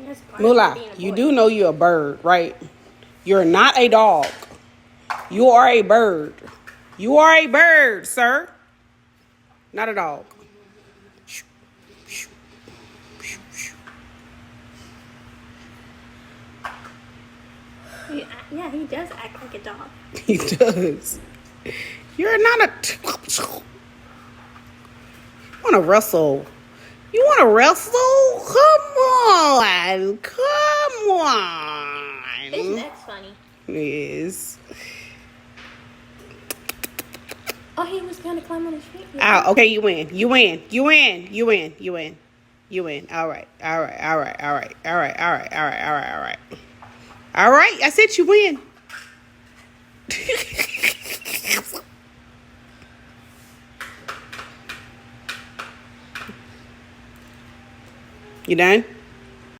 That's part of Moolah, being a you boy. do know you're a bird, right? You're not a dog. You are a bird. You are a bird, sir. Not a dog. Yeah, he does act like a dog. He does. You're not a. You want to wrestle? You want to wrestle? Come on. His neck's funny. Yes. Oh, he was gonna climb on his feet. Oh, okay, you win. You win. You win. You win. You win. You win. All right. All right. All right. All right. All right. All right. All right. All right. All right. All right. I said you win. You done?